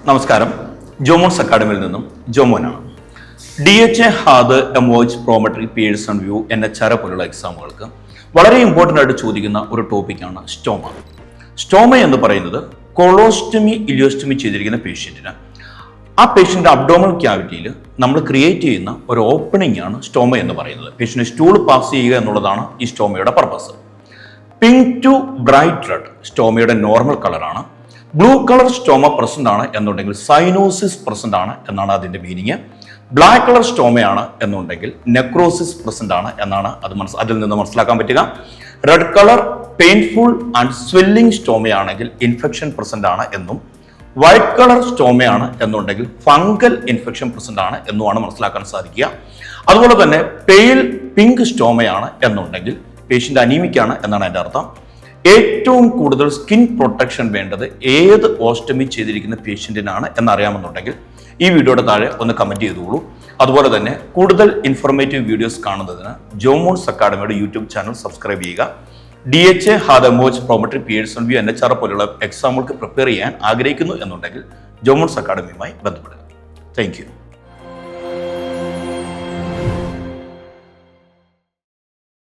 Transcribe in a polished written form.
നമസ്കാരം, ജോമോൺസ് അക്കാഡമിയിൽ നിന്നും ജോമോനാണ്. DHA, HAAD, MOH, Prometric, Pearson VUE, NHR പോലുള്ള എക്സാമുകൾക്ക് വളരെ ഇമ്പോർട്ടൻ്റ് ആയിട്ട് ചോദിക്കുന്ന ഒരു ടോപ്പിക്കാണ് സ്റ്റോമ. സ്റ്റോമ എന്ന് പറയുന്നത് കൊളോസ്റ്റമി, ഇലിയോസ്റ്റമി ചെയ്തിരിക്കുന്ന പേഷ്യൻറ്റിന് ആ പേഷ്യൻ്റെ അബ്ഡോമൽ ക്യാവിറ്റിയിൽ നമ്മൾ ക്രിയേറ്റ് ചെയ്യുന്ന ഒരു ഓപ്പണിംഗ് ആണ് സ്റ്റോമ എന്ന് പറയുന്നത്. പേഷ്യൻ്റ് സ്റ്റൂൾ പാസ് ചെയ്യുക എന്നുള്ളതാണ് ഈ സ്റ്റോമയുടെ purpose. Pink to bright red സ്റ്റോമയുടെ നോർമൽ കളറാണ്. ബ്ലൂ കളർ സ്റ്റോമ പ്രസന്റ് ആണ് എന്നുണ്ടെങ്കിൽ സൈനോസിസ് പ്രസന്റ് ആണ് എന്നാണ് അതിന്റെ മീനിങ്. ബ്ലാക്ക് കളർ സ്റ്റോമയാണ് എന്നുണ്ടെങ്കിൽ നെക്രോസിസ് പ്രസന്റ് ആണ് എന്നാണ് അതിൽ നിന്ന് മനസ്സിലാക്കാൻ പറ്റുക. Red colour painful and swelling സ്റ്റോമയാണെങ്കിൽ ഇൻഫെക്ഷൻ പ്രസന്റ് ആണ് എന്നും, വൈറ്റ് കളർ സ്റ്റോമയാണ് എന്നുണ്ടെങ്കിൽ ഫംഗൽ ഇൻഫെക്ഷൻ പ്രസന്റ് ആണ് എന്നുമാണ് മനസ്സിലാക്കാൻ സാധിക്കുക. അതുപോലെ തന്നെ പെയിൽ പിങ്ക് സ്റ്റോമയാണ് എന്നുണ്ടെങ്കിൽ പേഷ്യന്റ് അനീമിക്കാണ് എന്നാണ് എൻ്റെ അർത്ഥം. ഏറ്റവും കൂടുതൽ സ്കിൻ പ്രൊട്ടക്ഷൻ വേണ്ടത് ഏത് ഓസ്റ്റമി ചെയ്തിരിക്കുന്ന പേഷ്യൻറ്റിനാണ് എന്നറിയാമെന്നുണ്ടെങ്കിൽ ഈ വീഡിയോയുടെ താഴെ ഒന്ന് കമൻറ്റ് ചെയ്തോളൂ. അതുപോലെ തന്നെ കൂടുതൽ ഇൻഫോർമേറ്റീവ് വീഡിയോസ് കാണുന്നതിന് ജോമോൺസ് അക്കാഡമിയുടെ യൂട്യൂബ് ചാനൽ സബ്സ്ക്രൈബ് ചെയ്യുക. DHA, HAAD, MOH, Prometric, Pearson VUE, NHR പോലുള്ള എക്സാമുകൾക്ക് പ്രിപ്പയർ ചെയ്യാൻ ആഗ്രഹിക്കുന്നു എന്നുണ്ടെങ്കിൽ ജോമോൺസ് അക്കാഡമിയുമായി ബന്ധപ്പെടുക. Thank you.